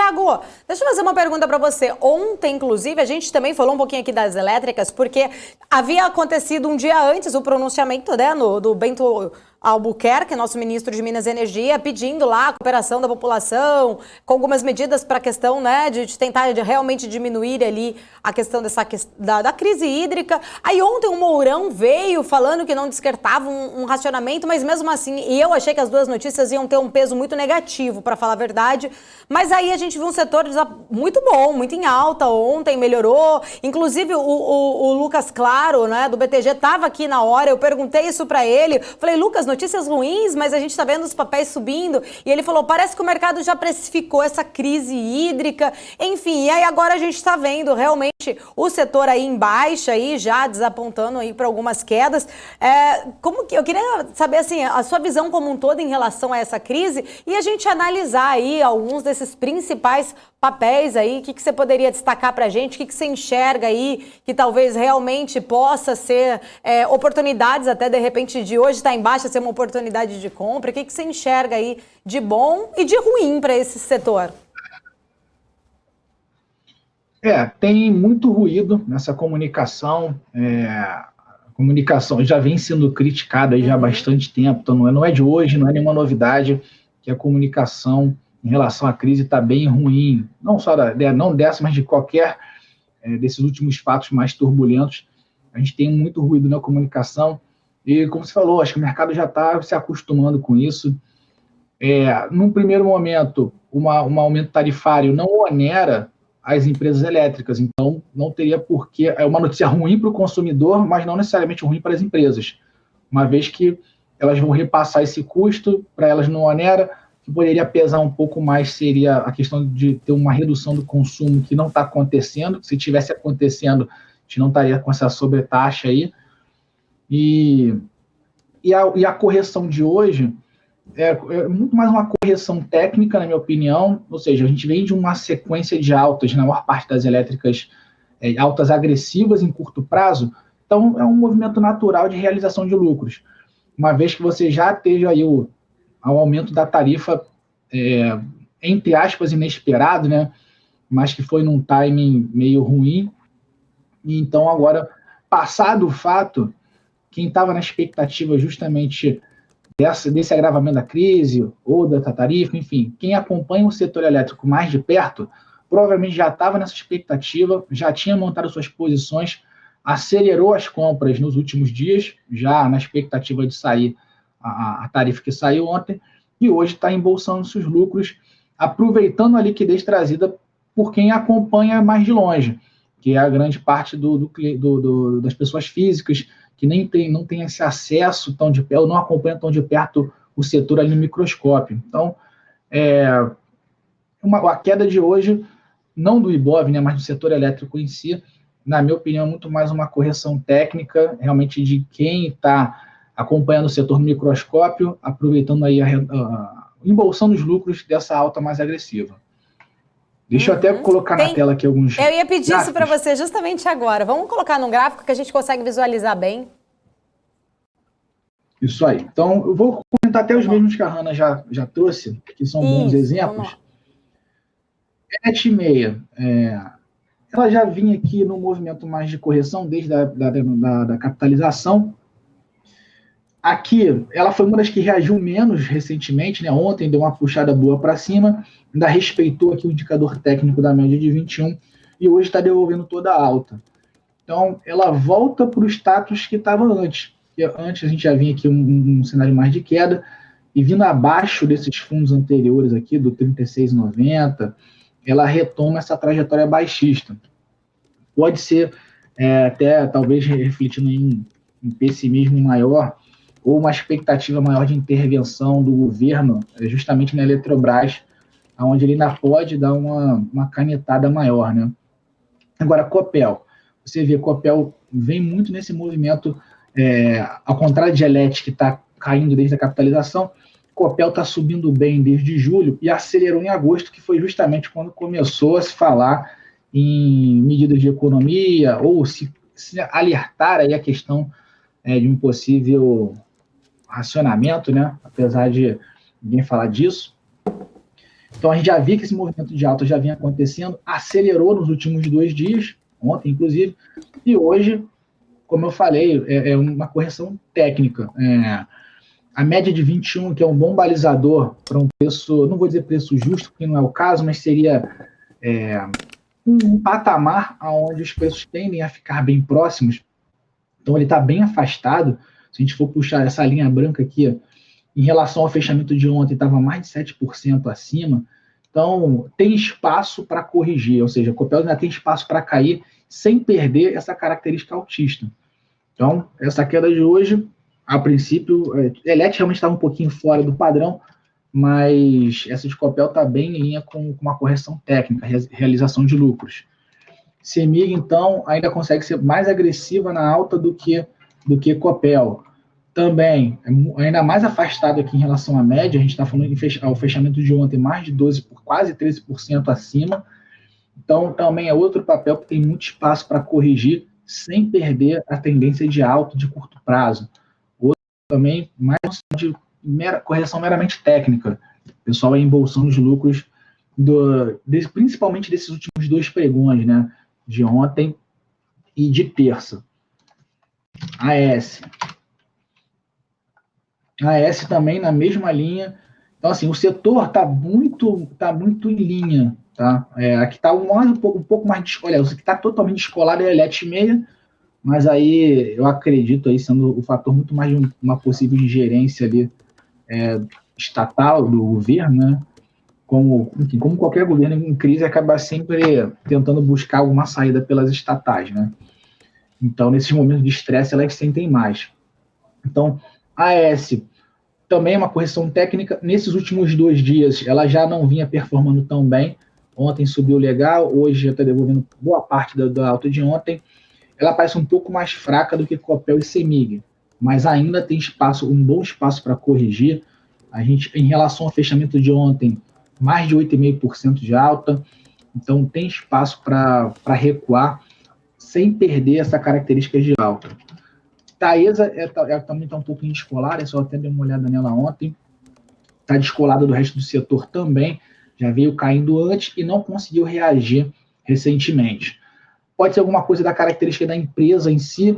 Tiago, deixa eu fazer uma pergunta para você. Ontem, inclusive, a gente também falou um pouquinho aqui das elétricas, porque havia acontecido um dia antes o pronunciamento, né, do Bento Albuquerque, nosso ministro de Minas e Energia, pedindo lá a cooperação da população, com algumas medidas para a questão, né, de tentar realmente diminuir ali a questão da crise hídrica. Aí ontem o Mourão veio falando que não descartava um racionamento, mas mesmo assim, e eu achei que as duas notícias iam ter um peso muito negativo, para falar a verdade, mas aí a gente viu um setor muito bom, muito em alta ontem, melhorou, inclusive o Lucas Claro, né, do BTG, estava aqui na hora, eu perguntei isso para ele, falei, Lucas, notícias ruins, mas a gente está vendo os papéis subindo, e ele falou, parece que o mercado já precificou essa crise hídrica, enfim, e aí agora a gente está vendo realmente o setor aí em baixa, aí já desapontando aí para algumas quedas. Como que eu queria saber assim a sua visão como um todo em relação a essa crise e a gente analisar aí alguns desses principais papéis aí, o que você poderia destacar para a gente, o que você enxerga aí que talvez realmente possa ser oportunidades até de repente de hoje estar em baixa ser uma oportunidade de compra, o que você enxerga aí de bom e de ruim para esse setor? Tem muito ruído nessa comunicação. A comunicação já vem sendo criticada aí já há bastante tempo, então não é de hoje, não é nenhuma novidade que a comunicação em relação à crise está bem ruim, não só não dessa, mas de qualquer desses últimos fatos mais turbulentos. A gente tem muito ruído na comunicação e, como você falou, acho que o mercado já está se acostumando com isso. Num primeiro momento, um aumento tarifário não onera as empresas elétricas, então não teria porquê. É uma notícia ruim para o consumidor, mas não necessariamente ruim para as empresas, uma vez que elas vão repassar esse custo, para elas não onera. Que poderia pesar um pouco mais seria a questão de ter uma redução do consumo que não está acontecendo. Se tivesse acontecendo, a gente não estaria com essa sobretaxa aí. E a correção de hoje é muito mais uma correção técnica, na minha opinião, ou seja, a gente vem de uma sequência de altas, na maior parte das elétricas, altas agressivas em curto prazo, então é um movimento natural de realização de lucros, uma vez que você já teve aí o aumento da tarifa, entre aspas, inesperado, né, mas que foi num timing meio ruim, e então agora, passado o fato, quem estava na expectativa justamente desse agravamento da crise ou da tarifa, enfim, quem acompanha o setor elétrico mais de perto, provavelmente já estava nessa expectativa, já tinha montado suas posições, acelerou as compras nos últimos dias, já na expectativa de sair a tarifa que saiu ontem, e hoje está embolsando seus lucros, aproveitando a liquidez trazida por quem acompanha mais de longe, que é a grande parte das pessoas físicas, que não tem esse acesso tão de perto, ou não acompanha tão de perto o setor ali no microscópio. Então, a queda de hoje, não do Ibov, né, mas do setor elétrico em si, na minha opinião, é muito mais uma correção técnica, realmente de quem está acompanhando o setor no microscópio, aproveitando aí, embolsando os lucros dessa alta mais agressiva. Deixa eu até colocar na tela aqui alguns Eu ia pedir gráficos. isso para você justamente agora. Vamos colocar num gráfico que a gente consegue visualizar bem. Isso aí. Então, eu vou comentar até os mesmos que a Hanna já trouxe, que são bons exemplos. NET6, ela já vinha aqui no movimento mais de correção desde da capitalização. Aqui, ela foi uma das que reagiu menos recentemente, né? Ontem deu uma puxada boa para cima, ainda respeitou aqui o indicador técnico da média de 21 e hoje está devolvendo toda a alta. Então, ela volta para o status que estava antes. Antes a gente já vinha aqui um cenário mais de queda, e vindo abaixo desses fundos anteriores aqui, do 36,90, ela retoma essa trajetória baixista. Pode ser até, talvez, refletindo em um pessimismo maior, ou uma expectativa maior de intervenção do governo, justamente na Eletrobras, onde ele ainda pode dar uma canetada maior, né? Agora, Copel. Você vê, Copel vem muito nesse movimento, ao contrário de Elet, que está caindo desde a capitalização, Copel está subindo bem desde julho e acelerou em agosto, que foi justamente quando começou a se falar em medidas de economia, ou se alertar aí a questão de um possível racionamento, né? Apesar de ninguém falar disso. Então a gente já viu que esse movimento de alta já vinha acontecendo, acelerou nos últimos 2 dias, ontem inclusive, e hoje, como eu falei, é uma correção técnica. A média de 21, que é um bom balizador para um preço, não vou dizer preço justo, porque não é o caso, mas seria um patamar onde os preços tendem a ficar bem próximos. Então ele está bem afastado. Se a gente for puxar essa linha branca aqui, em relação ao fechamento de ontem, estava mais de 7% acima. Então tem espaço para corrigir, ou seja, a Copel ainda tem espaço para cair sem perder essa característica altista. Então, essa queda de hoje, a princípio, Elet realmente estava um pouquinho fora do padrão, mas essa de Copel está bem em linha com uma correção técnica, realização de lucros. CEMIG, então, ainda consegue ser mais agressiva na alta do que Copel. Também, ainda mais afastado aqui em relação à média, a gente está falando ao fechamento de ontem, mais de 12%, quase 13% acima. Então, também é outro papel que tem muito espaço para corrigir, sem perder a tendência de alta de curto prazo. Outro também, mais de correção meramente técnica. O pessoal embolsando os lucros, principalmente desses últimos 2 pregões, né? De ontem e de terça. AES também na mesma linha. Então, assim, o setor está muito em linha. Tá? Aqui está um pouco mais descolado. O que está totalmente descolado é a Elet meia, mas aí eu acredito aí sendo o fator muito mais de uma possível ingerência ali estatal do governo, né? Como qualquer governo em crise acaba sempre tentando buscar alguma saída pelas estatais, né? Então, nesses momentos de estresse, elas sentem mais. Então, a AES também é uma correção técnica. Nesses últimos 2 dias, ela já não vinha performando tão bem. Ontem subiu legal, hoje já está devolvendo boa parte da alta de ontem. Ela parece um pouco mais fraca do que Copel e CEMIG, mas ainda tem um bom espaço para corrigir. A gente, em relação ao fechamento de ontem, mais de 8,5% de alta, então tem espaço para recuar sem perder essa característica de alta. Taesa também está um pouquinho descolada, só até dei uma olhada nela ontem, está descolada do resto do setor também, já veio caindo antes e não conseguiu reagir recentemente. Pode ser alguma coisa da característica da empresa em si,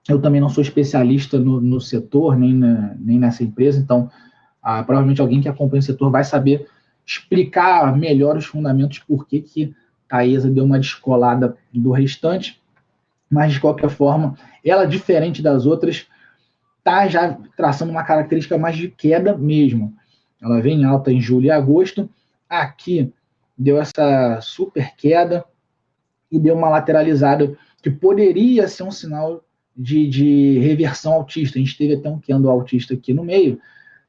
eu também não sou especialista no setor, nem nessa empresa, então provavelmente alguém que acompanha o setor vai saber explicar melhor os fundamentos por que Taesa deu uma descolada do restante, mas de qualquer forma, ela, diferente das outras, está já traçando uma característica mais de queda mesmo. Ela vem em alta em julho e agosto, aqui deu essa super queda e deu uma lateralizada que poderia ser um sinal de reversão altista. A gente teve até um candle altista aqui no meio,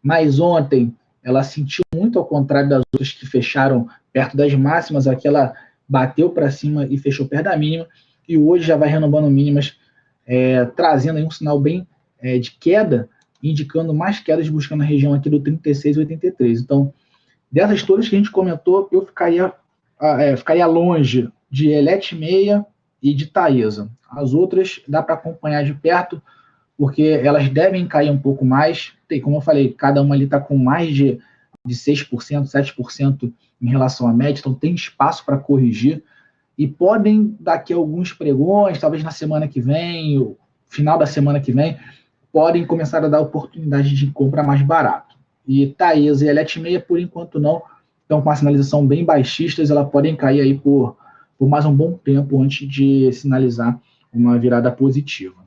mas ontem ela sentiu muito, ao contrário das outras que fecharam perto das máximas, aqui ela bateu para cima e fechou perto da mínima, e hoje já vai renovando mínimas, trazendo aí um sinal bem de queda, indicando mais quedas, buscando a região aqui do 36,83. Então, dessas todas que a gente comentou, eu ficaria longe de Elet meia e de Taesa. As outras dá para acompanhar de perto, porque elas devem cair um pouco mais. Como eu falei, cada uma ali está com mais de 6%, 7% em relação à média, então tem espaço para corrigir. E podem, daqui a alguns pregões, talvez na semana que vem, ou final da semana que vem, podem começar a dar oportunidade de compra mais barato. E Taesa e Elet meia, por enquanto não, estão com uma sinalização bem baixistas, elas podem cair aí por mais um bom tempo antes de sinalizar uma virada positiva.